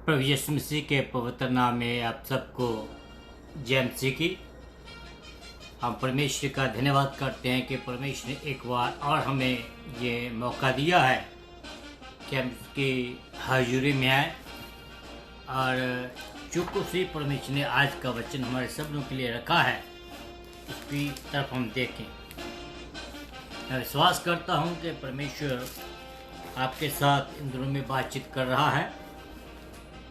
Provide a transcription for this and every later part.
प्रभु यीशु मसीह के पवित्र नाम में आप सबको जय मसीह की। हम परमेश्वर का धन्यवाद करते हैं कि परमेश्वर ने एक बार और हमें ये मौका दिया है कि हम उसकी हाजिरी में आए और चूँकि उसी परमेश्वर ने आज का वचन हमारे सब लोगों के लिए रखा है उसकी तरफ हम देखें। मैं विश्वास करता हूँ कि परमेश्वर आपके साथ इन दिनों में बातचीत कर रहा है।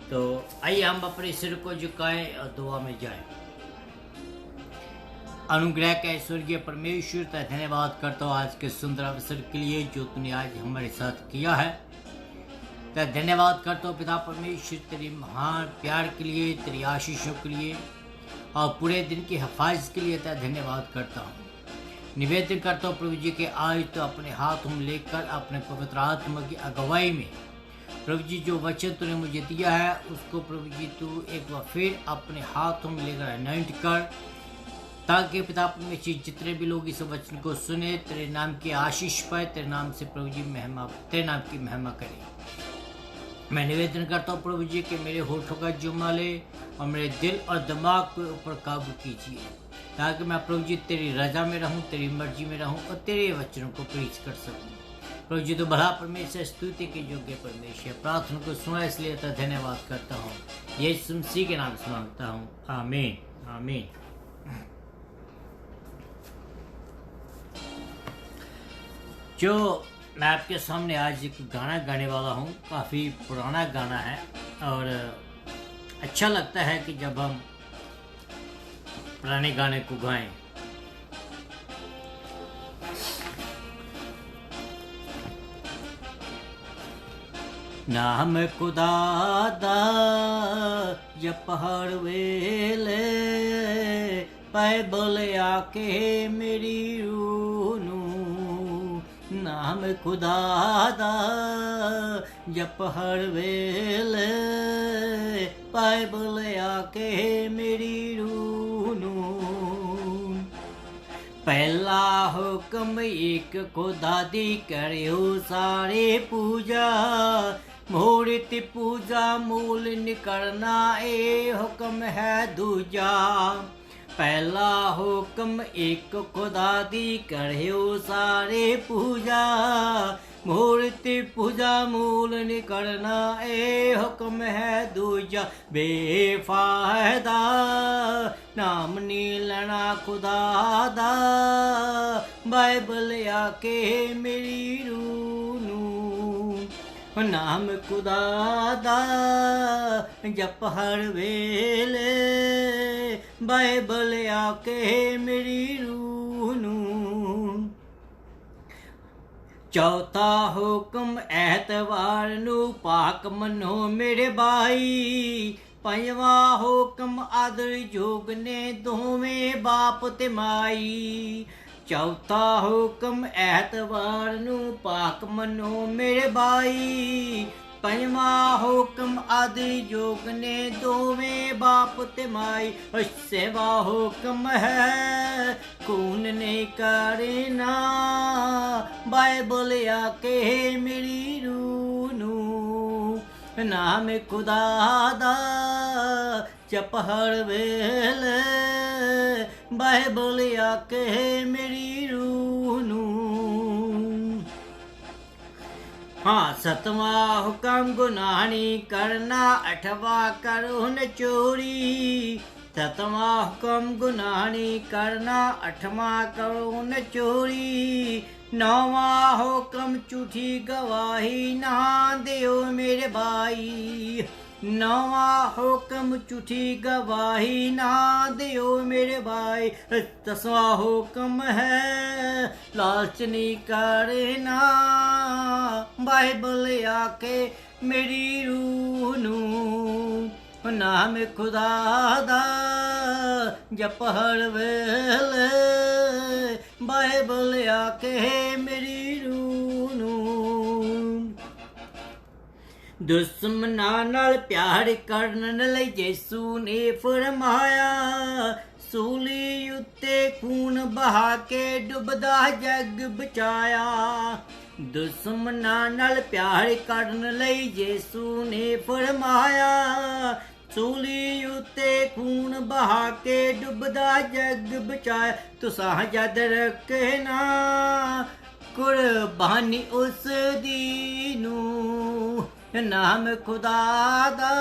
तो आइए हम अपने सिर को झुकाएं और दुआ में जाएं। अनुग्रह का स्वर्गीय परमेश्वर का धन्यवाद करता हूँ आज के सुंदर अवसर के लिए जो तूने आज हमारे साथ किया है। तो धन्यवाद करता हूँ पिता परमेश्वर तेरी महान प्यार के लिए, तेरी आशीषों के लिए और पूरे दिन की हिफाजत के लिए तेरा धन्यवाद करता हूँ। निवेदन करता हूँ प्रभु जी के आज तो अपने हाथ में लेकर अपने पवित्र आत्मा की अगुवाई में प्रभु जी जो वचन तूने मुझे दिया है उसको प्रभु जी तू एक बार फिर अपने हाथों में लेकर अनॉइंट कर, ताकि पिता परमेश्वर जितने भी लोग इस वचन को सुने तेरे नाम की आशीष पाए, तेरे नाम से प्रभु जी तेरे नाम की महिमा करें। मैं निवेदन करता हूँ प्रभु जी कि मेरे होठों का जुम्मा ले और मेरे दिल और दिमाग के ऊपर काबू कीजिए, ताकि मैं प्रभु जी तेरी रजा में रहूँ, तेरी मर्जी में रहूँ और तेरे वचनों को प्रीच कर सकूँ। प्रभु जी तो भला परमेश्वर, स्तुति के योग्य परमेश्वर, प्रार्थना को सुना इसलिए तो धन्यवाद करता हूँ। यीशु मसीह के नाम से मांगता हूँ, आमीन आमीन। जो मैं आपके सामने आज एक गाना गाने वाला हूँ, काफ़ी पुराना गाना है और अच्छा लगता है कि जब हम पुराने गाने को गाएं। नाम खुदा दा जप हर वेले बाइबल आके मेरी रूह नूं, नाम खुदा दा जप हर वेले बाइबल आके मेरी रूह नूं। पहला हुक्म एक खुदा दी करियो सारे पूजा, मूर्ति पूजा मूल निकलना ए हुक्म है दूजा। पहला हुक्म एक खुदा दी करियो सारे पूजा, मूर्ति पूजा मूल निकलना ए हुक्म है दूजा। बेफायदा नाम नी लेना खुदा दा, बाइबल आके मेरी रूह नूं, नाम खुदा दा जप हर वेले बाइबल आके मेरी रूह नूं। चौथा हुक्म ऐतवार नू पाक मनो मेरे भाई, पंजवा हुक्म आदर जोग ने दोवें बाप ते माई। चौथा हुक्म ऐतवार नू पाक मनो मेरे भाई, पंजवा हुक्म आदि जोग ने दोवें बाप ते माई। छेवां हुक्म है खून नहीं करना, बाइबल आके मेरी रूह नूं, नाम खुदा दा जप हर वेले बाइबल आके मेरी रूह नूं। हाँ, सतवां हुक्म गुनाह नहीं करना, अठवां करो न चोरी। सतवां हुक्म गुनाह नहीं करना, अठवां करो न चोरी। नौवां हुक्म झूठी गवाही ना दियो मेरे भाई, नौवां हुक्म झूठी गवाही ना दियो मेरे भाई। 10वां हुक्म है लालच नहीं करना, बाइबल आके मेरी रूह नूं, नाम खुदा दा जप हर वेले बाइबल आके मेरी रूह नूं। दुश्मनां नाल प्यार करन लई यीशु ने फरमाया, सूली उत्ते खून बहा के डुबदा जग बचाया। दुश्मनां नाल प्यार करन लई यीशु ने फरमाया, सूली उत्ते खून बहा के डुबदा जग बचाया। तुसां याद रखना कुर्बानी उस दी नूं, नाम खुदा दा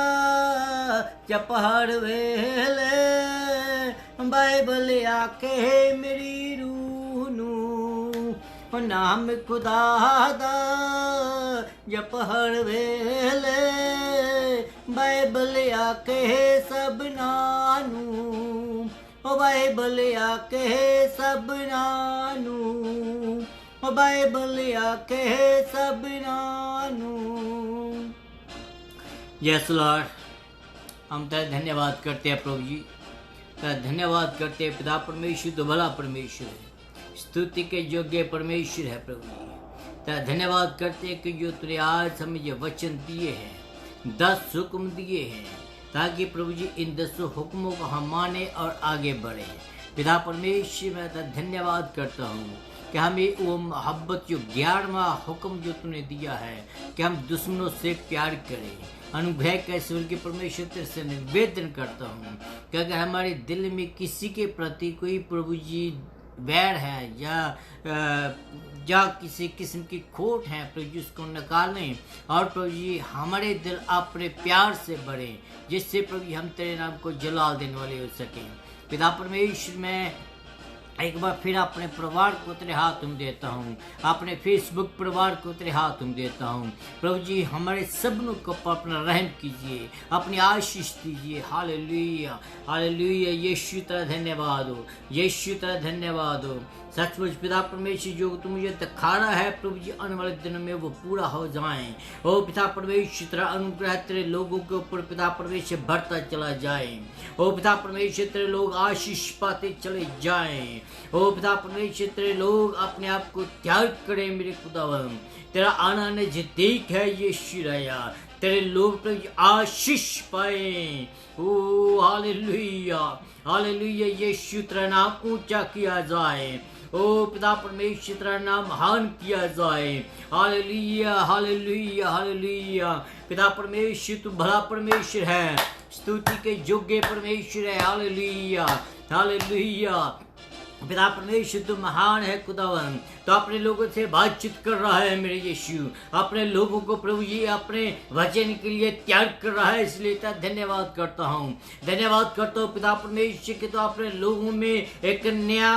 जप हर वेले, बाइबल आखे मेरी रूह नूं, नाम खुदा दा जप हर वेले, बाइबल आखे सबना नूं, बाइबल आखे सबना नूं, बाइबल आखे सबना नूं। यस लॉर्ड, हम तेरा धन्यवाद करते हैं प्रभु जी, तेरा धन्यवाद करते हैं पिता परमेश्वर, तो भला परमेश्वर है, स्तुति के योग्य परमेश्वर है प्रभु जी। तेरा धन्यवाद करते हैं कि जो तूने आज हमें ये वचन दिए हैं, 10 हुक्म दिए हैं, ताकि प्रभु जी इन 10 हुक्मों को हम माने और आगे बढ़े। पिता परमेश्वर, मैं तेरा धन्यवाद करता हूँ कि हमें वो मोहब्बत जो 11वां हुक्म जो तूने दिया है कि हम दुश्मनों से प्यार करें, अनुग्रह का ईश्वर के परमेश्वर तेरे से निवेदन करता हूँ कि अगर हमारे दिल में किसी के प्रति कोई प्रभु जी वैर है या किसी किस्म की खोट है, प्रभु जी उसको निकालें और प्रभु जी हमारे दिल अपने प्यार से भरें, जिससे प्रभु जी हम तेरे नाम को जलाल देने वाले हो सकें। पिता परमेश्वर, मैं एक बार फिर अपने परिवार को तेरे हाथ में देता हूँ, अपने फेसबुक परिवार को तेरे हाथ में देता हूँ प्रभु जी। हमारे सबनों को अपना रहम कीजिए, अपनी आशीष दीजिए। Hallelujah hallelujah. यीशु तेरा धन्यवाद हो, यीशु तेरा धन्यवाद हो। सचमुच पिता परमेश्वर, जो तुम मुझे दिखा रहा है प्रभु जी, आने वाले दिनों में वो पूरा हो जाए। ओ पिता परमेश्वर, तेरा अनुग्रह तेरे लोगों के ऊपर पिता परमेश्वर बढ़ता चला जाए। ओ पिता परमेश्वर, तेरे लोग आशीष पाते चले जाएं। ओ पिता परमेश्वर, तेरे लोग अपने आप को त्याग करें मेरे खुदावन। तेरा आना नजदीक है यीशु राया, तेरे लोग प्रभु जी आशीष पाए। ओ हालेलुया हालेलुया। यीशु तेरा नाम ऊंचा किया जाए। ओ पिता परमेश्वर, तेरा नाम महान किया जाए। Hallelujah hallelujah hallelujah. पिता परमेश्वर, तू भला परमेश्वर है, स्तुति के योग्य परमेश्वर है। Hallelujah hallelujah. पिता परमेश्वर, तू महान है खुदावन, तो अपने लोगों से बातचीत कर रहा है मेरे यीशु, अपने लोगों को प्रभु जी अपने वचन के लिए त्याग कर रहा है, इसलिए तेरा धन्यवाद करता हूँ। धन्यवाद करता हूँ पिता परमेश्वर कि तो अपने लोगों में एक नया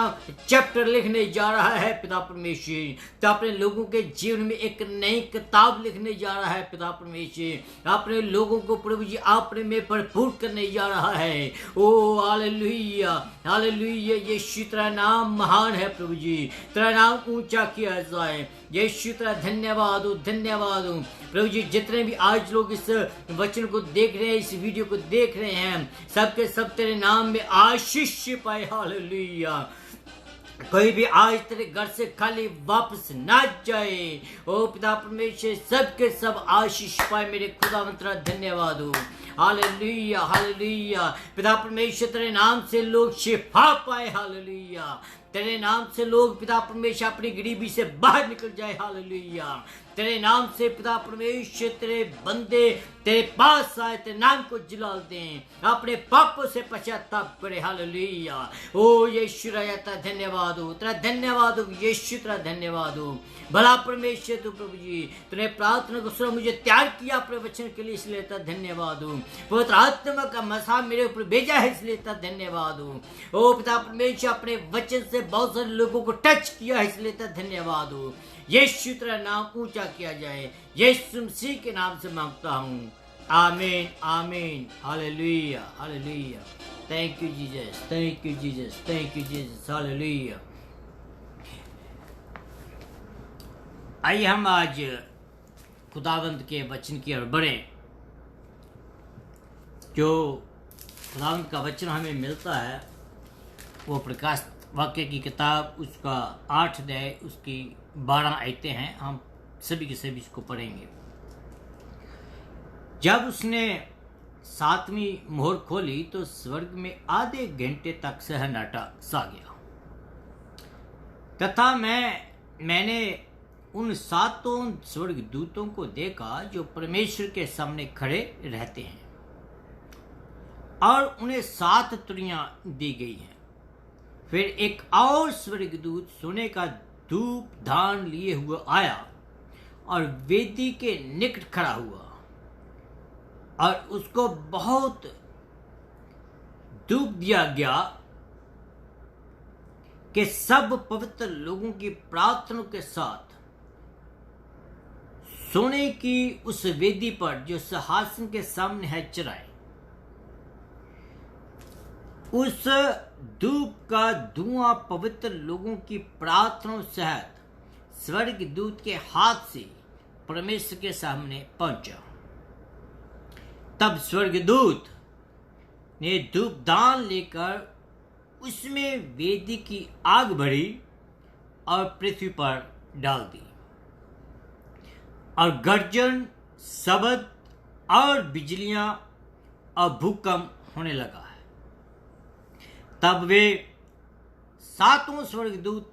चैप्टर लिखने जा रहा है पिता परमेश्वर, तो अपने लोगों के जीवन में एक नई किताब लिखने जा रहा है पिता परमेश्वर, अपने लोगों को प्रभु जी अपने में भरपूर करने जा रहा है। ओ हालेलुया हालेलुया। यीशु तेरा नाम महान है प्रभु जी, तेरा नाम ऊंचा किया जाए। यीशु तेरा धन्यवाद हो धन्यवाद हो प्रभु जी। जितने भी आज लोग इस वचन को देख रहे हैं, इस वीडियो को देख रहे हैं, सबके सब तेरे नाम में आशीष पाए। हालेलुया। कोई भी आज तेरे घर से खाली वापस ना जाए। ओ पिता परमेश्वर, सबके सब आशीष पाए मेरे खुदा। तेरा धन्यवाद हो। Hallelujah hallelujah. पिता परमेश्वर, तेरे नाम से लोग शिफा पाए। हालेलुया। तेरे नाम से लोग पिता परमेश्वर अपनी गरीबी से बाहर निकल जाए। हालेलुया। तेरे नाम से पिता परमेश्वर तेरे बंदे तेरे पास आए, तेरे नाम को जलाल दें, अपने पापों से पश्चाताप करे। हालेलुया। ओ यीशु राजा, तेरा धन्यवाद हो, तेरा धन्यवाद हो यीशु, तेरा धन्यवाद हो। भला परमेश्वर तू प्रभु जी, तूने प्रार्थना को सुना, मुझे तैयार किया अपने वचन के लिए, इसलिए तेरा धन्यवाद हो। पवित्र आत्मा का मसा मेरे ऊपर भेजा है, इसलिए तेरा धन्यवाद हो। ओ पिता परमेश्वर, अपने वचन से बहुत सारे लोगों को टच किया है, इसलिए तेरा धन्यवाद हो। यीशु तेरा नाम ऊंचा किया जाए, यीशु मसीह के नाम से मांगता हूँ, आमीन आमीन। Hallelujah hallelujah. Thank you Jesus, thank you Jesus, thank you Jesus. Hallelujah. आइए हम आज खुदावंत के वचन की ओर बढ़े। जो खुदावंत का वचन हमें मिलता है वो प्रकाश वाक्य की किताब उसका 8 अध्याय उसकी 12 आयतें हैं। हम सभी के सभी इसको पढ़ेंगे। जब उसने 7वीं मोहर खोली तो स्वर्ग में आधे घंटे तक सन्नाटा सा गया, तथा मैंने उन सातों स्वर्गदूतों को देखा जो परमेश्वर के सामने खड़े रहते हैं, और उन्हें 7 तुरियां दी गई हैं। फिर एक और स्वर्गदूत सोने का धूप धान लिए हुए आया और वेदी के निकट खड़ा हुआ, और उसको बहुत धूप दिया गया कि सब पवित्र लोगों की प्रार्थना के साथ सोने की उस वेदी पर जो सिंहासन के सामने है चढ़ाए। उस धूप का धुआं पवित्र लोगों की प्रार्थना सहित स्वर्गदूत के हाथ से परमेश्वर के सामने पहुंचा। तब स्वर्गदूत ने धूपदान लेकर उसमें वेदी की आग भरी और पृथ्वी पर डाल दी, और गर्जन, शब्द और बिजलियां और भूकंप होने लगा है। तब वे 7 स्वर्गदूत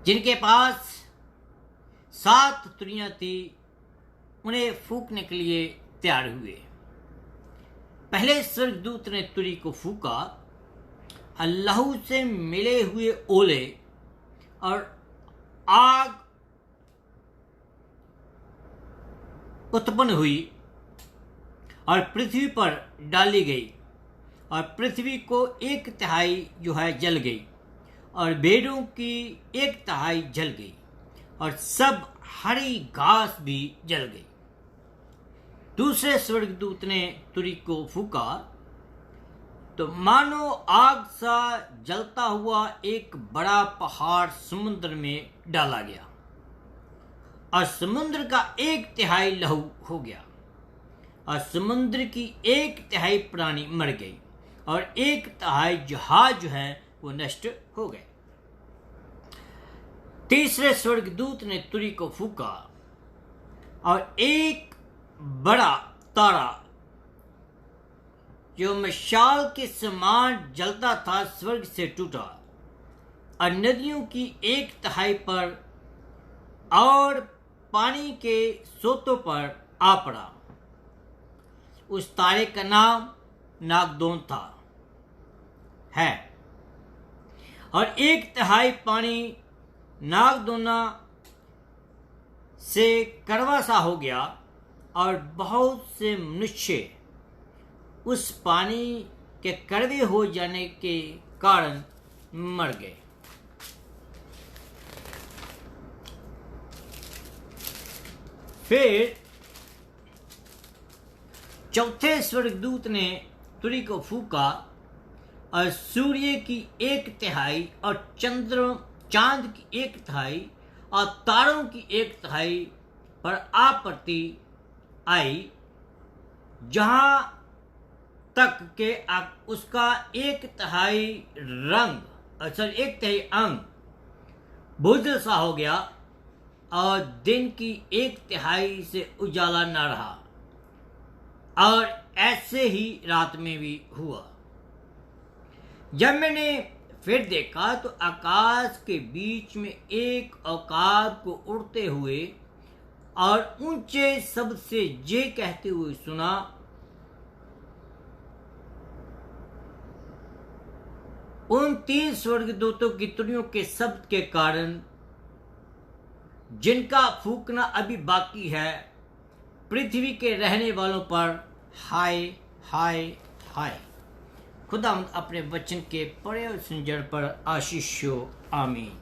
जिनके पास 7 तुरियां थी, उन्हें फूंकने के लिए तैयार हुए। पहले स्वर्गदूत ने तुरी को फूंका, लहू से मिले हुए ओले और आग उत्पन्न हुई और पृथ्वी पर डाली गई, और पृथ्वी को 1/3 जो है जल गई, और भेड़ों की 1/3 जल गई, और सब हरी घास भी जल गई। दूसरे स्वर्गदूत ने तुरी को फूंका तो मानो आग सा जलता हुआ एक बड़ा पहाड़ समुद्र में डाला गया, और समुद्र का 1/3 लहू हो गया, और समुद्र की 1/3 प्राणी मर गई, और 1/3 जहाज जो है वो नष्ट हो गए। तीसरे स्वर्गदूत ने तुरी को फूंका, और एक बड़ा तारा जो मशाल के समान जलता था स्वर्ग से टूटा, और नदियों की 1/3 पर और पानी के सोतों पर आ पड़ा। उस तारे का नाम नागदोन था है, और 1/3 पानी नागदोना से कड़वा सा हो गया, और बहुत से मनुष्य उस पानी के कड़वे हो जाने के कारण मर गए। फिर चौथे स्वर्गदूत ने तुरी को फूंका, और सूर्य की 1/3 और चांद की 1/3 और तारों की 1/3 पर आपत्ति आई, जहां तक के उसका 1/3 रंग, 1/3 अंग बुझ सा हो गया, और दिन की 1/3 से उजाला न रहा, और ऐसे ही रात में भी हुआ। जब मैंने फिर देखा तो आकाश के बीच में एक औकाब को उड़ते हुए और ऊंचे शब्द से ये कहते हुए सुना, उन 3 स्वर्गदूतों की तुरियों के शब्द के कारण जिनका फूंकना अभी बाकी है, पृथ्वी के रहने वालों पर हाय हाय हाय। खुदा अपने वचन के पढ़े और सुंजर पर आशीष हो, आमीन।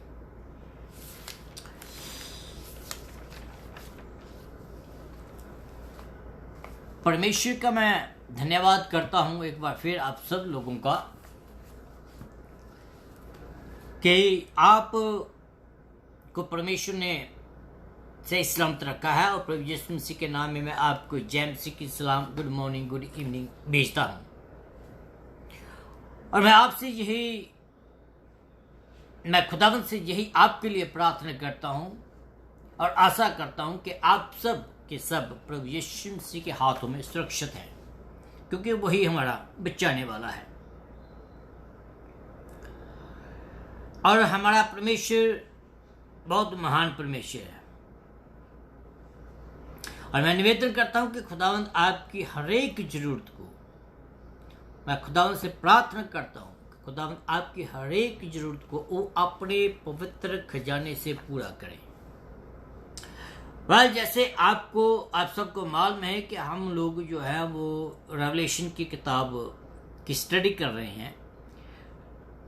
परमेश्वर का मैं धन्यवाद करता हूं एक बार फिर आप सब लोगों का, कि आप को परमेश्वर ने सही सलामत रखा है, और प्रभु यीशु मसीह के नाम में मैं आपको जय मसीह की सलाम, गुड मॉर्निंग, गुड इवनिंग भेजता हूं। और मैं आपसे मैं खुदावंद से यही आपके लिए प्रार्थना करता हूं और आशा करता हूं कि आप सब के सब प्रभु यीशु मसीह के हाथों में सुरक्षित हैं, क्योंकि वही हमारा बचाने वाला है। और हमारा परमेश्वर बहुत महान परमेश्वर है। और मैं निवेदन करता हूं कि खुदावंद आपकी हर एक जरूरत को, मैं खुदावंद से प्रार्थना करता हूं कि खुदावंद आपकी हर एक जरूरत को वो अपने पवित्र खजाने से पूरा करें। जैसे आप सबको मालूम है कि हम लोग जो है वो रेवलेशन की किताब की स्टडी कर रहे हैं।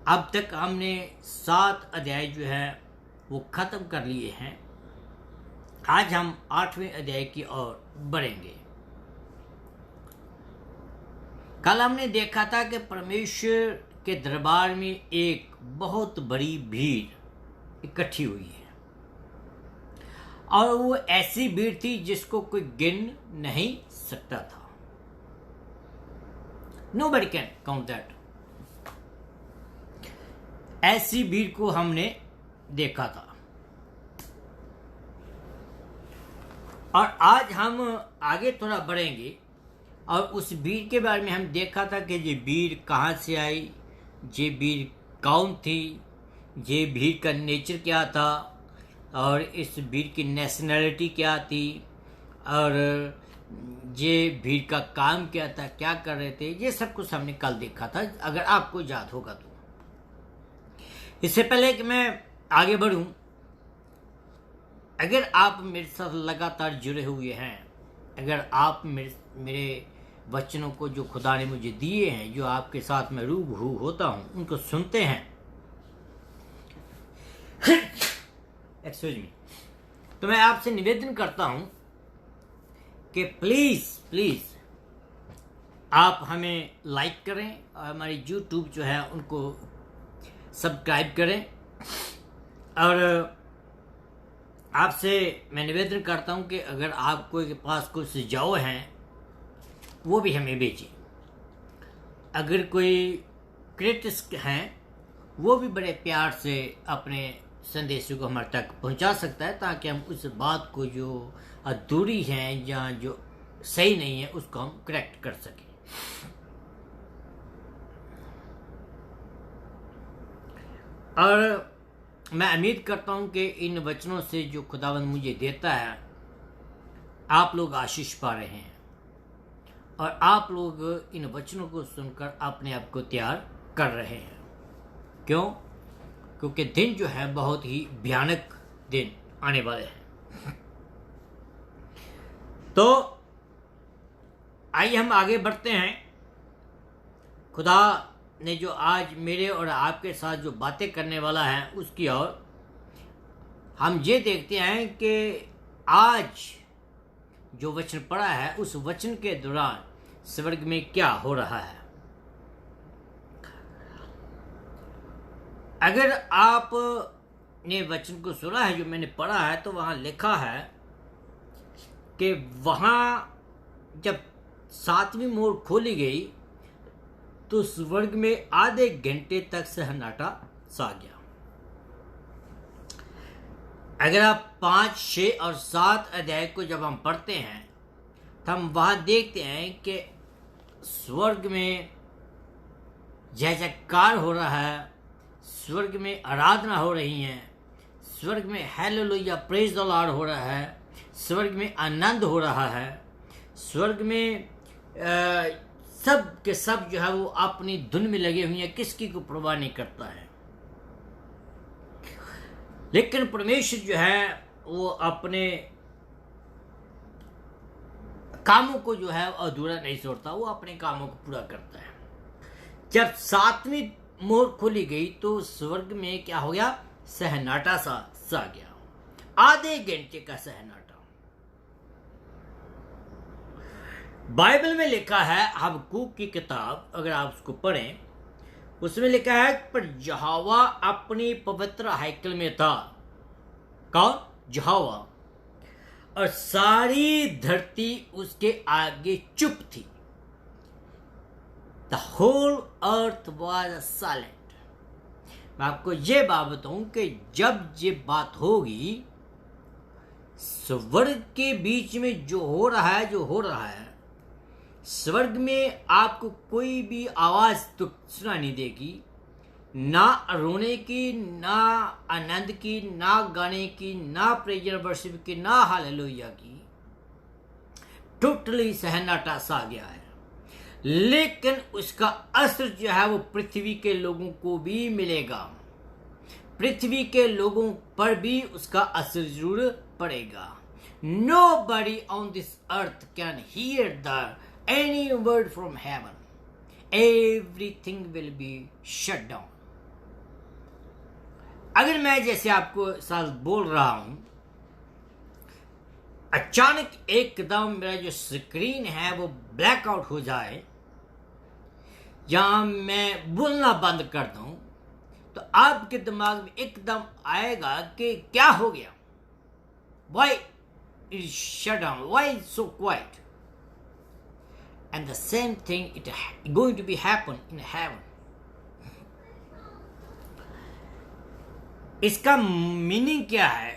अब तक हमने 7 अध्याय जो है वो ख़त्म कर लिए हैं। आज हम 8वें अध्याय की ओर बढ़ेंगे। कल हमने देखा था कि परमेश्वर के दरबार में एक बहुत बड़ी भीड़ इकट्ठी हुई है, और वो ऐसी भीड़ थी जिसको कोई गिन नहीं सकता था। Nobody can count that। ऐसी भीड़ को हमने देखा था, और आज हम आगे थोड़ा बढ़ेंगे और उस भीड़ के बारे में हम देखा था कि ये भीड़ कहाँ से आई, ये भीड़ कौन थी, ये भीड़ का नेचर क्या था, और इस भीड़ की नेशनलिटी क्या थी, और ये भीड़ का काम क्या था, क्या कर रहे थे। ये सब कुछ हमने कल देखा था, अगर आपको याद होगा तो। इससे पहले कि मैं आगे बढ़ूं, अगर आप मेरे साथ लगातार जुड़े हुए हैं, अगर आप मेरे वचनों को जो खुदा ने मुझे दिए हैं, जो आपके साथ मैं रूबरू होता हूं, उनको सुनते हैं, एक्सक्यूज मी, तो मैं आपसे निवेदन करता हूं कि प्लीज आप हमें लाइक करें और हमारी यूट्यूब जो है उनको सब्सक्राइब करें। और आपसे मैं निवेदन करता हूं कि अगर आपको के पास कोई सुझाव हैं वो भी हमें भेजें। अगर कोई क्रिटिक्स हैं वो भी बड़े प्यार से अपने संदेशों को हमारे तक पहुंचा सकता है, ताकि हम उस बात को जो अधूरी है या जो सही नहीं है उसको हम करेक्ट कर सकें। और मैं उम्मीद करता हूं कि इन वचनों से जो खुदावंद मुझे देता है, आप लोग आशीष पा रहे हैं, और आप लोग इन वचनों को सुनकर अपने आप को तैयार कर रहे हैं। क्यों? क्योंकि दिन जो है बहुत ही भयानक दिन आने वाले हैं। तो आइए हम आगे बढ़ते हैं। खुदा ने जो आज मेरे और आपके साथ जो बातें करने वाला है उसकी ओर हम ये देखते हैं कि आज जो वचन पढ़ा है उस वचन के दौरान स्वर्ग में क्या हो रहा है। अगर आप ने वचन को सुना है जो मैंने पढ़ा है, तो वहां लिखा है कि वहां जब 7वीं मोहर खोली गई तो स्वर्ग में आधे घंटे तक सन्नाटा छा गया। अगर आप 5, 6 और 7 अध्याय को जब हम पढ़ते हैं तो हम वहां देखते हैं कि स्वर्ग में जय जयकार हो रहा है, स्वर्ग में आराधना हो रही है, स्वर्ग में हालेलुया प्रेज द लॉर्ड हो रहा है, स्वर्ग में आनंद हो रहा है, स्वर्ग में सब के सब जो है वो अपनी धुन में लगे हुए हैं, किसकी को परवाह नहीं करता है। लेकिन परमेश्वर जो है वो अपने कामों को जो है अधूरा नहीं छोड़ता, वो अपने कामों को पूरा करता है। जब 7वीं मोहर खोली गई तो स्वर्ग में क्या हो गया? सन्नाटा सा गया, आधे घंटे का सन्नाटा। बाइबल में लिखा है, हबक्कूक की किताब अगर आप उसको पढ़ें, उसमें लिखा है पर यहोवा अपनी पवित्र हैकल में था। कौन? यहोवा। और सारी धरती उसके आगे चुप थी। The whole earth was silent. मैं आपको ये बात बताऊं कि जब ये बात होगी, स्वर्ग के बीच में जो हो रहा है, स्वर्ग में आपको कोई भी आवाज तो सुना नहीं देगी, ना रोने की, ना आनंद की, ना गाने की, ना प्रेजर वर्शिप की, ना हालेलुया की। टोटली सन्नाटा सा गया है। लेकिन उसका असर जो है वो पृथ्वी के लोगों को भी मिलेगा। पृथ्वी के लोगों पर भी उसका असर जरूर पड़ेगा। Nobody on this earth can hear any word from heaven. Everything will be shut down. अगर मैं जैसे आपको साथ बोल रहा हूं, अचानक एकदम मेरा जो स्क्रीन है वो ब्लैकआउट हो जाए, या मैं बोलना बंद कर दूं, तो आपके दिमाग में एकदम आएगा कि क्या हो गया, why is shut down, why is so quiet? And the same thing it going to be happen in heaven. इसका मीनिंग क्या है?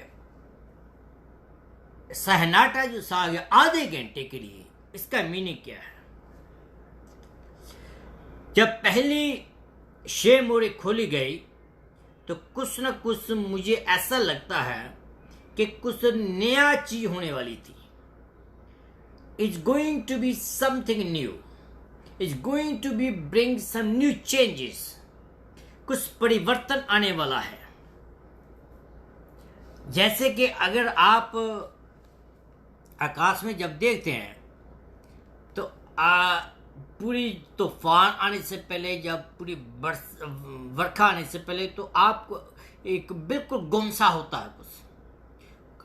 सन्नाटा जो सा गया आधे घंटे के लिए, इसका मीनिंग क्या है? जब पहली 6 मोहरें खोली गई तो कुछ न कुछ मुझे ऐसा लगता है कि कुछ नया चीज होने वाली थी। It's going to be something new. It's going to be bring some new changes. कुछ परिवर्तन आने वाला है। जैसे कि अगर आप आकाश में जब देखते हैं तो पूरी तूफान आने से पहले, जब पूरी बरखा आने से पहले, तो आपको एक बिल्कुल गुमसा होता है कुछ,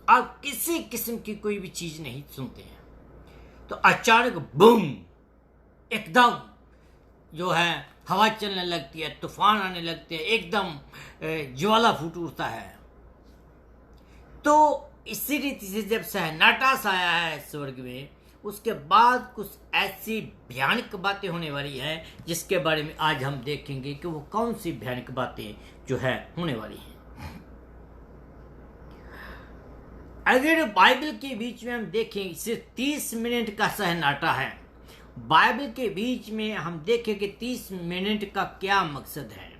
आप किसी किस्म की कोई भी चीज नहीं सुनते हैं। तो अचानक बूम, एकदम जो है हवा चलने लगती है, तूफान आने लगते हैं, एकदम ज्वाला फूट उठता है। तो इसी रीति से जब सन्नाटा सा आया है स्वर्ग में, उसके बाद कुछ ऐसी भयानक बातें होने वाली है जिसके बारे में आज हम देखेंगे कि वो कौन सी भयानक बातें जो है होने वाली हैं। अगर बाइबल के बीच में हम देखें, सिर्फ 30 मिनट का सन्नाटा है। बाइबल के बीच में हम देखें कि 30 मिनट का क्या मकसद है।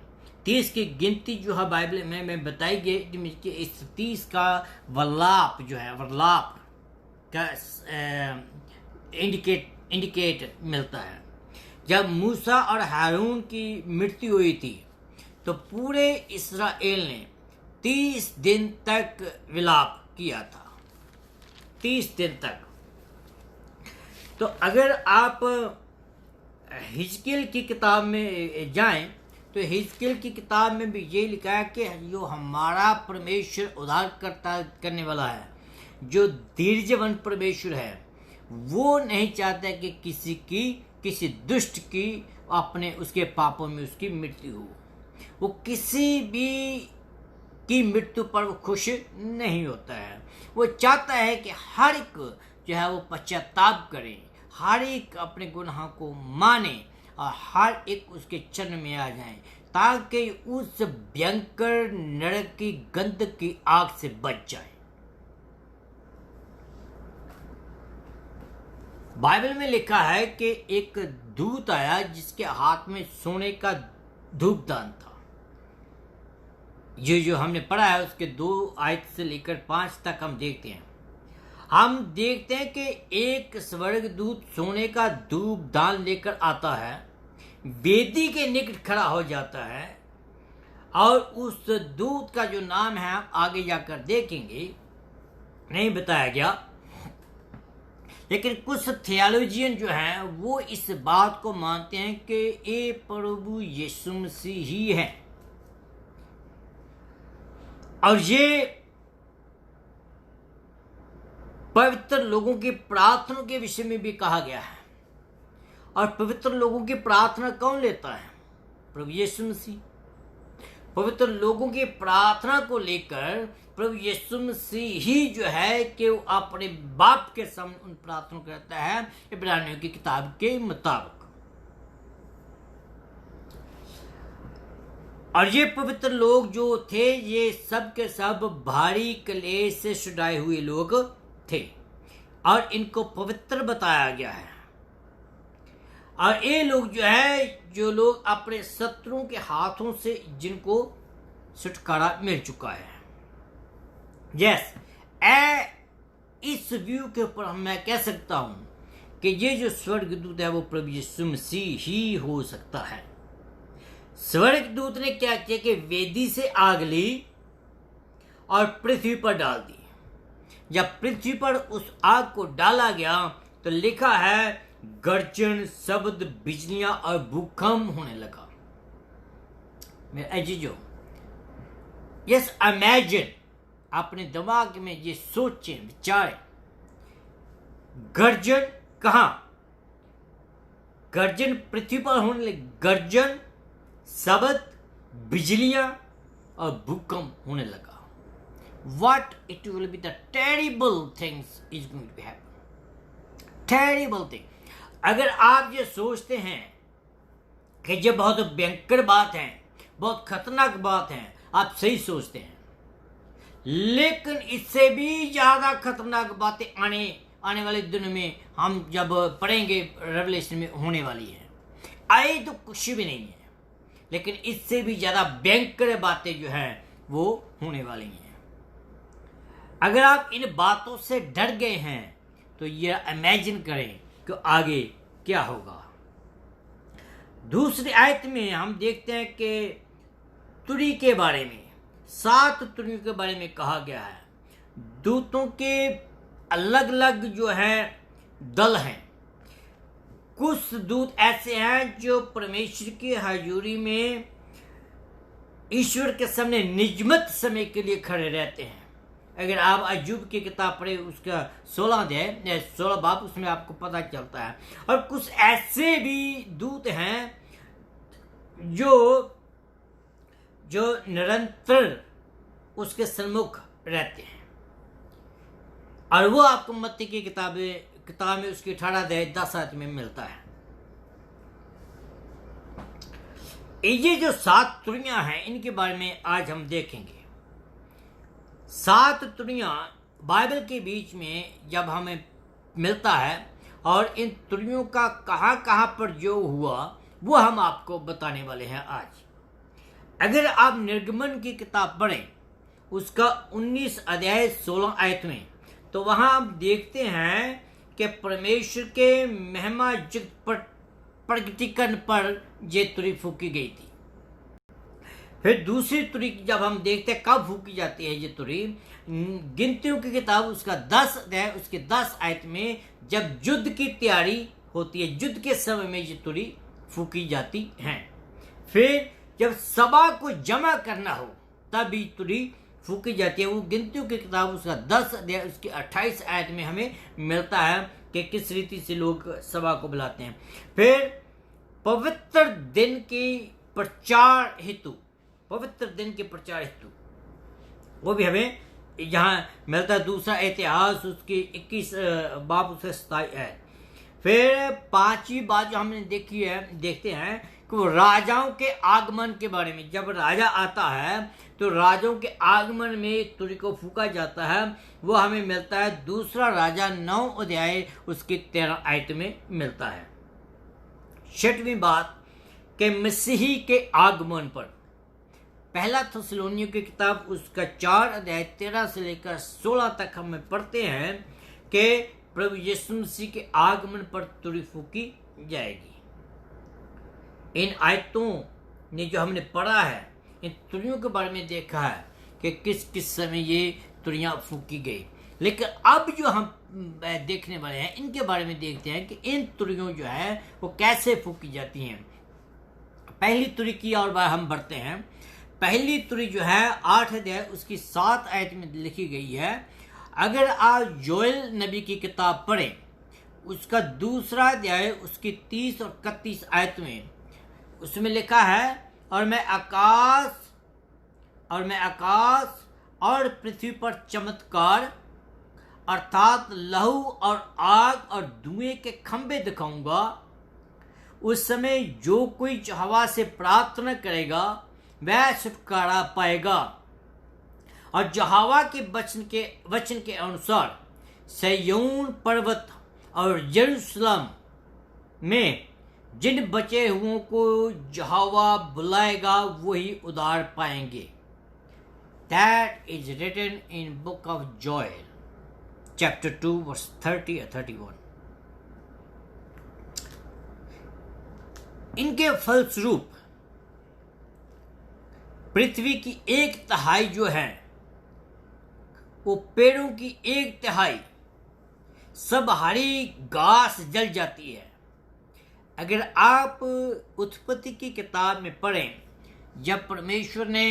30 की गिनती जो है बाइबल में बताई गई कि इस 30 का वर्लाप जो है, वर्लाप का इंडिकेट मिलता है। जब मूसा और हारून की मृत्यु हुई थी तो पूरे इस्राएल ने 30 दिन तक विलाप किया था, 30 दिन तक। तो अगर आप हिजकियेल की किताब में जाएं तो हिजकियेल की किताब में भी ये लिखा है कि जो हमारा परमेश्वर उद्धार करने वाला है, जो धैर्यवान परमेश्वर है, वो नहीं चाहता कि किसी दुष्ट की अपने उसके पापों में उसकी मृत्यु हो। वो किसी भी की मृत्यु पर वो खुश नहीं होता है। वो चाहता है कि हर एक जो है वो पश्चाताप करे, हर एक अपने गुनाह को माने और हर एक उसके चरण में आ जाए, ताकि उस भयंकर नरक की गंध की आग से बच जाए। बाइबल में लिखा है कि एक दूत आया जिसके हाथ में सोने का धूपदान था। ये जो हमने पढ़ा है उसके 2 आयत से लेकर 5 तक हम देखते हैं। हम देखते हैं कि एक स्वर्गदूत सोने का धूपदान लेकर आता है, वेदी के निकट खड़ा हो जाता है, और उस दूत का जो नाम है हम आगे जाकर देखेंगे, नहीं बताया गया। लेकिन कुछ थियोलॉजियन जो हैं वो इस बात को मानते हैं कि ये प्रभु यीशु मसीह ही है, और ये पवित्र लोगों की प्रार्थना के विषय में भी कहा गया है। और पवित्र लोगों की प्रार्थना कौन लेता है? प्रभु यीशु मसीह। पवित्र लोगों की प्रार्थना को लेकर प्रभु यीशु मसीह ही जो है कि वो अपने बाप के सामने उन प्रार्थना करता है, इब्रानियों की किताब के मुताबिक। और ये पवित्र लोग जो थे, ये सब के सब भारी कलेश से छुड़ाए हुए लोग थे, और इनको पवित्र बताया गया है। और ये लोग जो है, जो लोग अपने शत्रुओं के हाथों से जिनको छुटकारा मिल चुका है। यस, इस व्यू के ऊपर मैं कह सकता हूं कि ये जो स्वर्गदूत है वो प्रभु यीशु मसीह ही हो सकता है। स्वर्गदूत ने क्या किया कि वेदी से आग ली और पृथ्वी पर डाल दी। जब पृथ्वी पर उस आग को डाला गया तो लिखा है गर्जन, शब्द, बिजलियां और भूकंप होने लगा। मेरे अजीजों, यस, इमेजिन, अपने दिमाग में ये सोचें, विचारें, गर्जन कहां? गर्जन पृथ्वी पर होने लगी। गर्जन, शब्द, बिजलियां और भूकंप होने लगा। What it will be the terrible things is going to happen. Terrible thing. अगर आप ये सोचते हैं कि ये बहुत भयंकर बात है, बहुत खतरनाक बात है, आप सही सोचते हैं, लेकिन इससे भी ज्यादा खतरनाक बातें आने वाले दिनों में हम जब पढ़ेंगे रेवलेशन में होने वाली है। आए तो कुछ भी नहीं है, लेकिन इससे भी ज्यादा भयंकर बातें जो है वो होने वाली हैं। अगर आप इन बातों से डर गए हैं तो ये इमेजिन करें कि आगे क्या होगा। दूसरी आयत में हम देखते हैं कि तुरी के बारे में, 7 तुरियों के बारे में कहा गया है। दूतों के अलग अलग जो है दल हैं। कुछ दूत ऐसे हैं जो परमेश्वर की हजूरी में ईश्वर के सामने निजमत समय के लिए खड़े रहते हैं। अगर आप अय्यूब की किताब पढ़े, उसका 16 अध्याय 16 बाब, उसमें आपको पता चलता है। और कुछ ऐसे भी दूत हैं जो निरंतर उसके सम्मुख रहते हैं। और वो आपको मत्ती की किताब में उसकी 18 अध्याय 10 आयत में मिलता है। ये जो 7 तुरियां हैं, इनके बारे में आज हम देखेंगे। 7 तुरियां बाइबल के बीच में जब हमें मिलता है और इन तुरियों का कहां पर जो हुआ वो हम आपको बताने वाले हैं आज। अगर आप निर्गमन की किताब पढ़ें, उसका 19 अध्याय 16 आयत में, तो वहां हम देखते हैं कि परमेश्वर के महिमा युक्त प्रगटीकरण पर ये तुरी फूकी गई थी। फिर दूसरी तुरी जब हम देखते हैं कब फूकी जाती है ये तुरी, गिनतियों की किताब उसका 10 अध्याय उसके 10 आयत में, जब युद्ध की तैयारी होती है, युद्ध के समय में ये तुरी फूकी जाती है। फिर जब सभा को जमा करना हो तब ये तुरी फूकी जाती है। वो गिनतियों की किताब उसका 10 अध्याय उसकी 28 आयत में हमें मिलता है कि किस रीति से लोग सभा को बुलाते हैं। फिर पवित्र दिन के प्रचार हेतु वो भी हमें यहाँ मिलता है। दूसरा इतिहास उसकी 21 बाब उससे 27 है। फिर 5वीं बात जो हमने देखते हैं कि वो राजाओं के आगमन के बारे में। जब राजा आता है तो राजाओं के आगमन में तुरी को फूका जाता है। वो हमें मिलता है दूसरा राजा 9 अध्याय उसकी 13 आयत में मिलता है। 6वीं बात के मसीही के आगमन पर, पहला थिस्सलुनीकियों की किताब उसका 4 अध्याय 13 से लेकर 16 तक हम पढ़ते हैं कि प्रभु यीशु मसीह के आगमन पर तुरी फूकी जाएगी। इन आयतों ने जो हमने पढ़ा है, इन तुरियों के बारे में देखा है कि किस किस समय ये तुरियां फूकी गई। लेकिन अब जो हम देखने वाले हैं, इनके बारे में देखते हैं कि इन तुरियों जो है वो कैसे फूकी जाती हैं। पहली तुरी की और बार हम बढ़ते हैं। पहली तुरी जो है 8 अध्याय उसकी 7 आयत में लिखी गई है। अगर आप जोएल नबी की किताब पढ़ें, उसका दूसरा अध्याय उसकी 30 और 31 आयत में, उसमें लिखा है, और मैं आकाश और पृथ्वी पर चमत्कार अर्थात लहू और आग और धुएं के खंभे दिखाऊंगा। उस समय जो कोई यहोवा से प्रार्थना करेगा वह छुटकारा पाएगा। और यहोवा के वचन के अनुसार सिय्योन पर्वत और यरूशलेम में जिन बचे हुओं को यहोवा बुलाएगा वही उद्धार पाएंगे। That is written in book of Joel, chapter 2, verse 30 or 31. इनके फलस्वरूप पृथ्वी की 1/3 जो है वो पेड़ों की 1/3 सब हरी घास जल जाती है। अगर आप उत्पत्ति की किताब में पढ़ें, जब परमेश्वर ने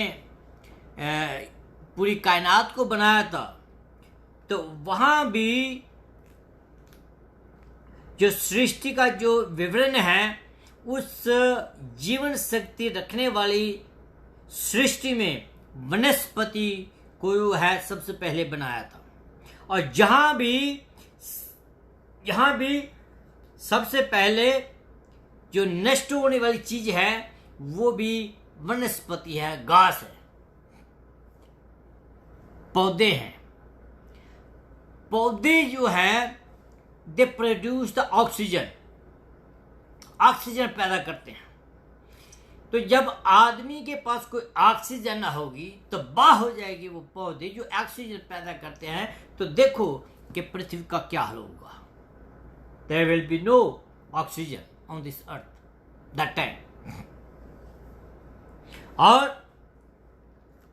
पूरी कायनात को बनाया था तो वहां भी जो सृष्टि का जो विवरण है उस जीवन शक्ति रखने वाली सृष्टि में वनस्पति को है सबसे पहले बनाया था। और जहां भी सबसे पहले जो नष्ट होने वाली चीज है वो भी वनस्पति है, घास है, पौधे हैं। पौधे जो है दे प्रोड्यूस द ऑक्सीजन पैदा करते हैं। तो जब आदमी के पास कोई ऑक्सीजन ना होगी तो बाह हो जाएगी वो पौधे जो ऑक्सीजन पैदा करते हैं। तो देखो कि पृथ्वी का क्या हाल होगा। There will be no oxygen on this earth that time. और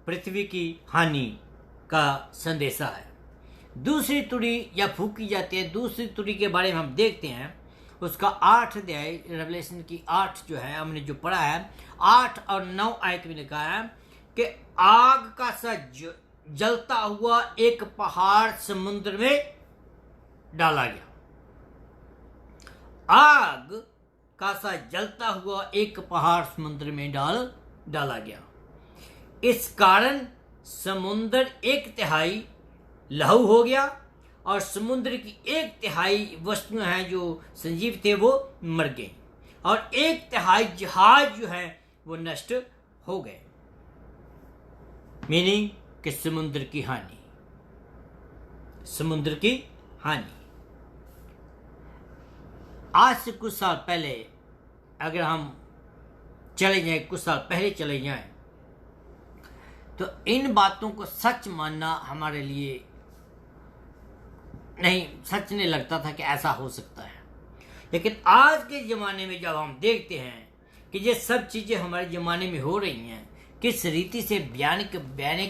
पृथ्वी की हानि का संदेशा है। दूसरी तुड़ी या फूकी जाती है। दूसरी तुड़ी के बारे में हम देखते हैं, उसका 8 अध्याय रेवलेशन की 8 जो है हमने जो पढ़ा है, 8 और 9 आयत में लिखा है कि आग का सा जलता हुआ एक पहाड़ समुद्र में डाला गया। आग का सा जलता हुआ एक पहाड़ समुद्र में डाला गया। इस कारण समुद्र 1/3 लहू हो गया और समुद्र की 1/3 वस्तुएं हैं जो सजीव थे वो मर गई और 1/3 जहाज जो है वो नष्ट हो गए। मीनिंग कि समुद्र की हानि। आज से कुछ साल पहले अगर हम चले जाएं, कुछ साल पहले चले जाएं, तो इन बातों को सच मानना हमारे लिए सच नहीं लगता था कि ऐसा हो सकता है। लेकिन आज के ज़माने में जब हम देखते हैं कि ये सब चीज़ें हमारे ज़माने में हो रही हैं, किस रीति से भयानक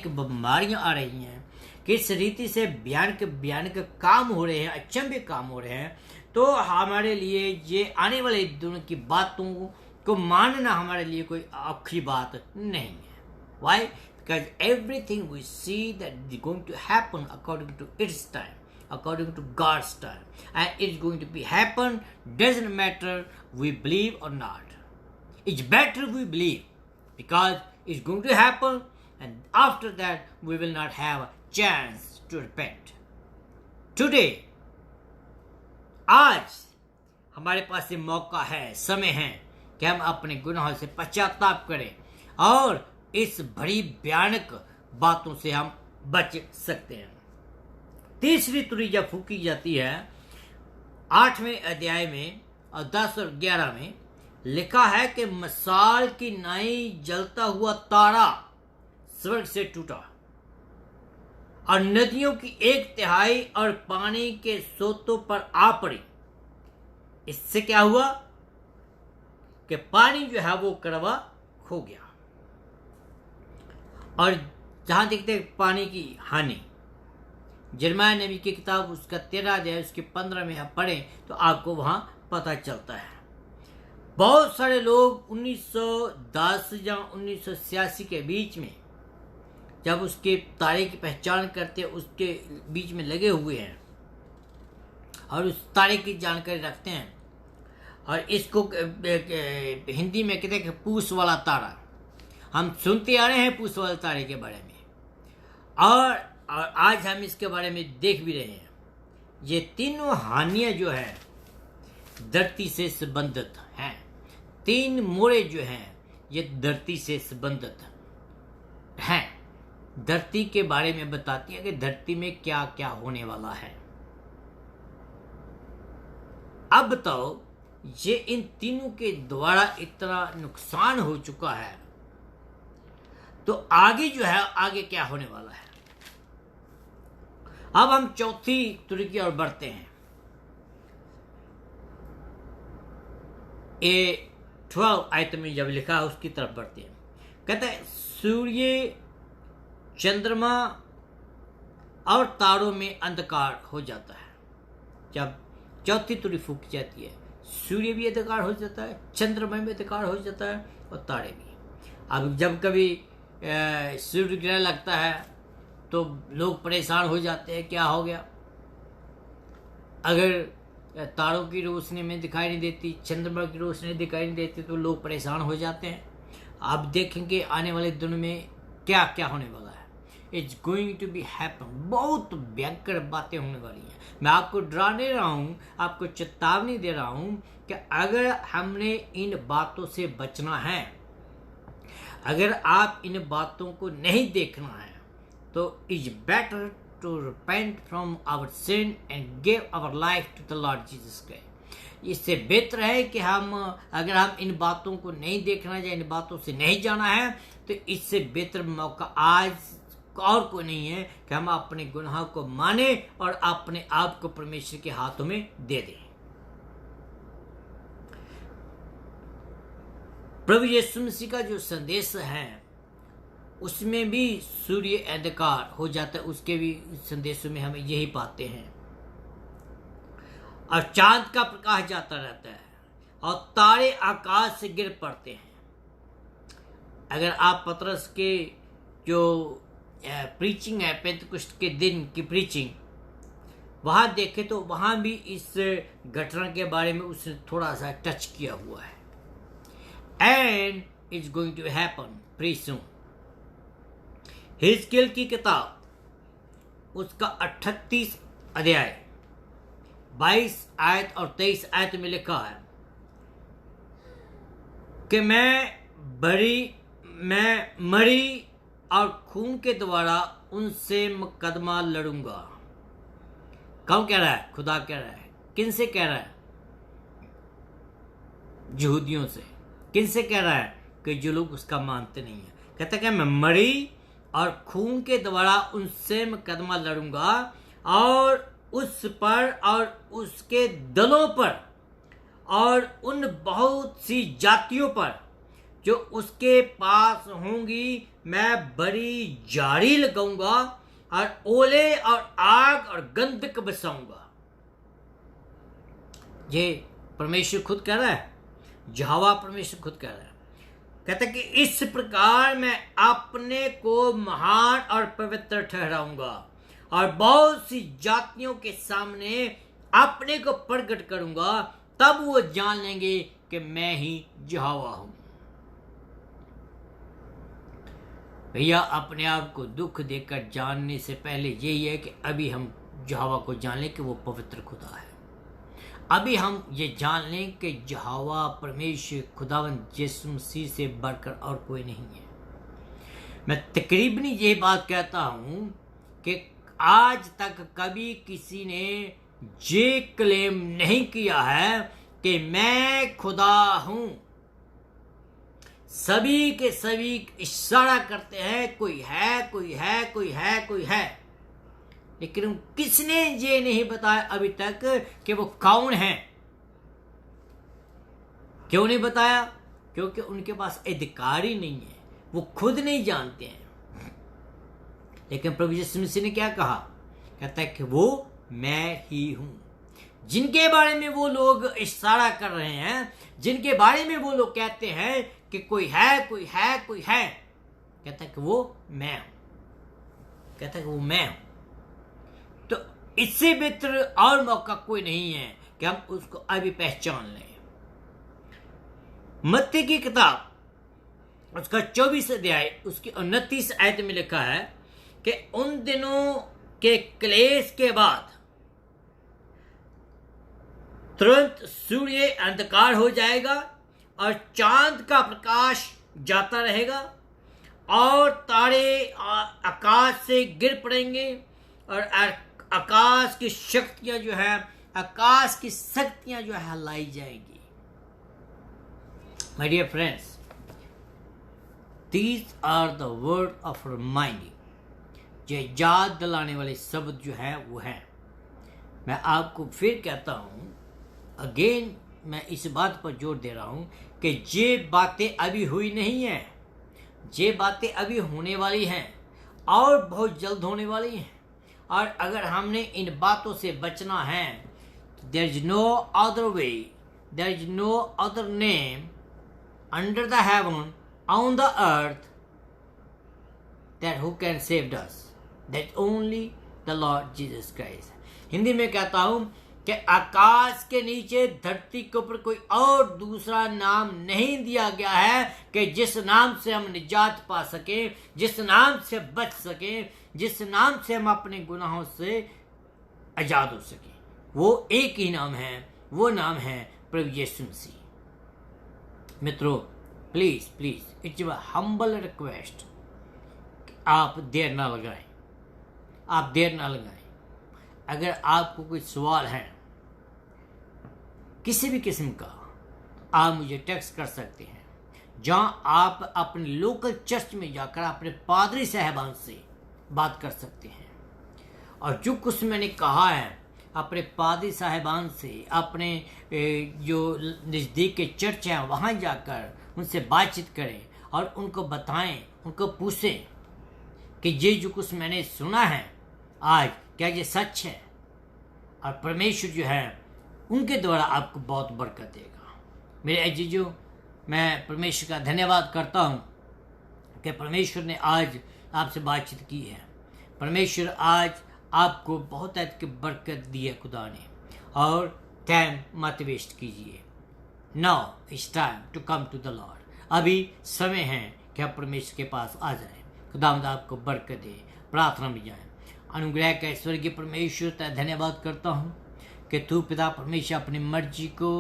बीमारियां आ रही हैं, किस रीति से भयानक काम हो रहे हैं, अचंभे काम हो रहे हैं, तो हमारे लिए ये आने वाले दिनों की बातों को मानना हमारे लिए कोई औखी बात नहीं है। Why? Because everything we see that is going to happen according to its time, according to God's time, and it's going to be happen. Doesn't matter we believe or not. It's better we believe because it's going to happen, and after that we will not have a chance to repent. Today, आज हमारे पास ये मौका है, समय है कि हम अपने गुनाहों से पश्चाताप करें और इस बड़ी भयानक बातों से हम बच सकते हैं। तीसरी तुरी जब फूकी जाती है 8वें अध्याय में और 10 और 11 में लिखा है कि मशाल की नाई जलता हुआ तारा स्वर्ग से टूटा और नदियों की 1/3 और पानी के सोतों पर आ पड़ी। इससे क्या हुआ कि पानी जो है वो कड़वा हो गया। और जहां देखते हैं पानी की हानि, यिर्मयाह नबी की किताब उसका 13 अध्याय उसके 15 में आप पढ़ें तो आपको वहां पता चलता है। बहुत सारे लोग 1910 या 1986 के बीच में जब उसके तारे की पहचान करते उसके बीच में लगे हुए हैं और उस तारे की जानकारी रखते हैं। और इसको हिंदी में कहते हैं कि पूस वाला तारा। हम सुनते आ रहे हैं पूस वाले तारे के बारे में और आज हम इसके बारे में देख भी रहे हैं। ये तीनों हानियां जो है धरती से संबंधित हैं। 3 मोड़े जो हैं ये धरती से संबंधित हैं। धरती के बारे में बताती है कि धरती में क्या क्या होने वाला है। अब तो ये इन तीनों के द्वारा इतना नुकसान हो चुका है, तो आगे जो है आगे क्या होने वाला है। अब हम चौथी तुरी की ओर बढ़ते हैं। ये 12 आयत में जब लिखा है उसकी तरफ बढ़ते हैं। कहता है सूर्य, चंद्रमा और तारों में अंधकार हो जाता है। जब चौथी तुरी फूंकी जाती है, सूर्य भी अंधकार हो जाता है, चंद्रमा भी अंधकार हो जाता है और तारे भी। अब जब कभी सूर्य ग्रहण लगता है तो लोग परेशान हो जाते हैं, क्या हो गया। अगर तारों की रोशनी में दिखाई नहीं देती, चंद्रमा की रोशनी दिखाई नहीं देती, तो लोग परेशान हो जाते हैं। आप देखेंगे आने वाले दिनों में क्या क्या होने वाला है। It's going to be happen. बहुत भयंकर बातें होने वाली हैं। मैं आपको डरा दे रहा हूँ, आपको चेतावनी दे रहा हूँ कि अगर हमने इन बातों से बचना है, अगर आप इन बातों को नहीं देखना है, तो is better to repent from our sin and give our life to the Lord Jesus Christ. इससे बेहतर है कि अगर हम इन बातों को नहीं देखना या इन बातों से नहीं जाना है, तो इससे बेहतर मौका आज और कोई नहीं है कि हम अपने गुनाह को माने और अपने आप को परमेश्वर के हाथों में दे दें। प्रभु यीशु मसीह का जो संदेश है उसमें भी सूर्य अंधकार हो जाता है, उसके भी संदेशों में हमें यही पाते हैं। और चांद का प्रकाश जाता रहता है और तारे आकाश से गिर पड़ते हैं। अगर आप पतरस के जो प्रीचिंग है, पेंतकुस्त के दिन की प्रीचिंग, वहां देखें तो वहां भी इस घटना के बारे में उसने थोड़ा सा टच किया हुआ है। And it's going to happen very soon. हिजकियेल की किताब उसका 38 अध्याय 22 आयत और 23 आयत में लिखा है कि मैं मरी और खून के द्वारा उनसे मुकदमा लड़ूंगा। कौन कह रहा है? खुदा कह रहा है। किन से कह रहा है? यहूदियों से। किन से कह रहा है? कि जो लोग उसका मानते नहीं है। कहता है कि मैं मरी और खून के द्वारा उनसे मुकदमा लड़ूंगा और उस पर और उसके दलों पर और उन बहुत सी जातियों पर जो उसके पास होंगी मैं बड़ी जारी लगाऊंगा और ओले और आग और गंधक बरसाऊंगा। ये परमेश्वर खुद कह रहा है, यहोवा परमेश्वर खुद कह रहा है। कहता है कि इस प्रकार मैं अपने को महान और पवित्र ठहराऊंगा और बहुत सी जातियों के सामने अपने को प्रकट करूंगा, तब वो जान लेंगे कि मैं ही यहोवा हूं। भैया, अपने आप को दुख देकर जानने से पहले यही है कि अभी हम यहोवा को जान लें कि वो पवित्र खुदा है। अभी हम ये जान लें कि यहोवा परमेश्वर खुदावंद यीशु मसीह से बढ़कर और कोई नहीं है। मैं तकरीबन ये बात कहता हूं कि आज तक कभी किसी ने ये क्लेम नहीं किया है कि मैं खुदा हूं। सभी के सभी इशारा करते हैं कोई है, कोई है, कोई है, कोई है, लेकिन किसने ये नहीं बताया अभी तक कि वो कौन है। क्यों नहीं बताया? क्योंकि उनके पास अधिकार ही नहीं है, वो खुद नहीं जानते हैं। लेकिन प्रभु यीशु मसीह ने क्या कहा? कहता है कि वो मैं ही हूं। जिनके बारे में वो लोग इशारा कर रहे हैं, जिनके बारे में वो लोग कहते हैं कि कोई है, कोई है, कोई है, कहता है कि वो मैं हूं। कहता है कि वो मैं हूं। तो इससे बेहतर और मौका कोई नहीं है कि हम उसको अभी पहचान लें। मत्ती की किताब उसका 24 अध्याय उसकी 29 आयत में लिखा है कि उन दिनों के क्लेश के बाद तुरंत सूर्य अंधकार हो जाएगा और चांद का प्रकाश जाता रहेगा और तारे आकाश से गिर पड़ेंगे और आकाश की शक्तियां जो है, आकाश की शक्तियां जो है हिलाई जाएंगी। My dear friends, these are the word of reminding. जो याद दिलाने वाले शब्द जो है वो है। मैं आपको फिर कहता हूँ, अगेन मैं इस बात पर जोर दे रहा हूँ कि ये बातें अभी हुई नहीं हैं, ये बातें अभी होने वाली हैं और बहुत जल्द होने वाली हैं। और अगर हमने इन बातों से बचना है, there is no other way, there is no other name under the heaven on the earth that who can save us, that only the Lord Jesus Christ. Hindi में कहता हूं कि आकाश के नीचे धरती के ऊपर कोई और दूसरा नाम नहीं दिया गया है कि जिस नाम से हम निजात पा सके, जिस नाम से बच सके, जिस नाम से हम अपने गुनाहों से आजाद हो सके। वो एक ही नाम है, वो नाम है प्रभु यीशु मसीह। मित्रों, please please it's a humble request, आप देर ना लगाएं, आप देर ना लगाएं। अगर आपको कोई सवाल है किसी भी किस्म का, आप मुझे टेक्स्ट कर सकते हैं, जहां आप अपने लोकल चर्च में जाकर अपने पादरी साहबान से बात कर सकते हैं। और जो कुछ मैंने कहा है, अपने पादरी साहबान से, अपने जो नज़दीक के चर्च हैं वहां जाकर उनसे बातचीत करें और उनको बताएं, उनको पूछें कि ये जो कुछ मैंने सुना है आज, क्या ये सच है। और परमेश्वर जो है उनके द्वारा आपको बहुत बरकत देगा। मेरे अजीजों, मैं परमेश्वर का धन्यवाद करता हूँ कि परमेश्वर ने आज आपसे बातचीत की है। परमेश्वर आज आपको बहुत अधिक की बरकत दी है खुदा ने। और टाइम मत वेस्ट कीजिए। Now it's time to come to the Lord. अभी समय है कि आप परमेश्वर के पास आ जाएं। खुदावंद आपको बरकत दे। प्रार्थना में जाएं। अनुग्रह का स्वर्गीय परमेश्वर का धन्यवाद करता हूँ कि तू पिता परमेश्वर अपनी मर्जी को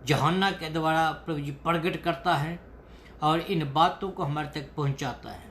यूहन्ना के द्वारा प्रभु जी प्रकट करता है और इन बातों को हमारे तक पहुँचाता है।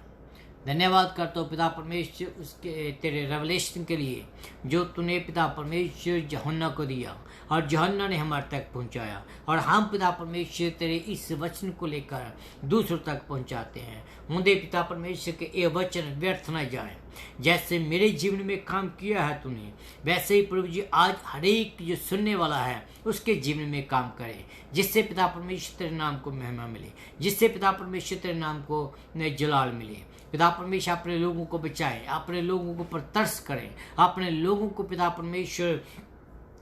धन्यवाद करता हूँ पिता परमेश्वर उसके तेरे रेवलेशन के लिए जो तूने पिता परमेश्वर यूहन्ना को दिया और यूहन्ना ने हमारे तक पहुंचाया। और हम पिता परमेश्वर तेरे इस वचन को लेकर दूसरों तक पहुंचाते हैं। मुझे पिता परमेश्वर के ये वचन व्यर्थ न जाए। जैसे मेरे जीवन में काम किया है तूने, वैसे ही प्रभु जी आज हर एक जो सुनने वाला है उसके जीवन में काम करे, जिससे पिता परमेश्वर तेरे नाम को महिमा मिले, जिससे पिता परमेश्वर तेरे नाम को जलाल मिले। पिता परमेश्वर अपने लोगों को बचाए, अपने लोगों को पर तरस करें, अपने लोगों को पिता परमेश्वर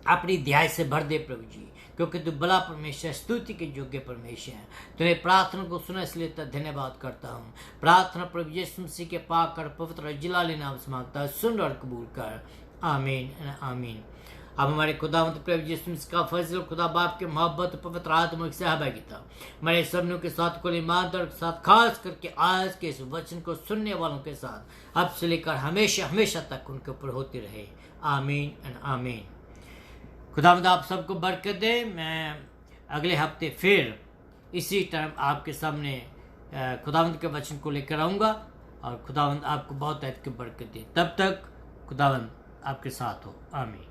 अपनी दया से भर दे प्रभु जी, क्योंकि तू बड़ा परमेश्वर, स्तुति के योग्य परमेश्वर है। तूने प्रार्थना को सुना, इसलिए धन्यवाद करता हूँ। प्रार्थना प्रभु यीशु मसीह के पाक कर पवित्र जलाली नाम से मांगता है, सुन और कबूल कर। आमीन आमीन। अब हमारे खुदावंत प्रभु यीशु मसीह का फजल, खुदा बाप की मोहब्बत, पवित्र आत्मा की सहभागिता हमारे सबनों के साथ, कुल ईमानदार के साथ, खास करके आज के इस वचन को सुनने वालों के साथ अब से लेकर हमेशा हमेशा तक उनके ऊपर होती रहे। आमीन एंड आमीन। खुदावंद आप सबको बरकत दे। मैं अगले हफ्ते फिर इसी टाइम आपके सामने खुदावंद के वचन को लेकर आऊँगा और खुदावंद आपको बहुत अधिक बरकत दे। तब तक खुदावंद आपके साथ हो। आमीन।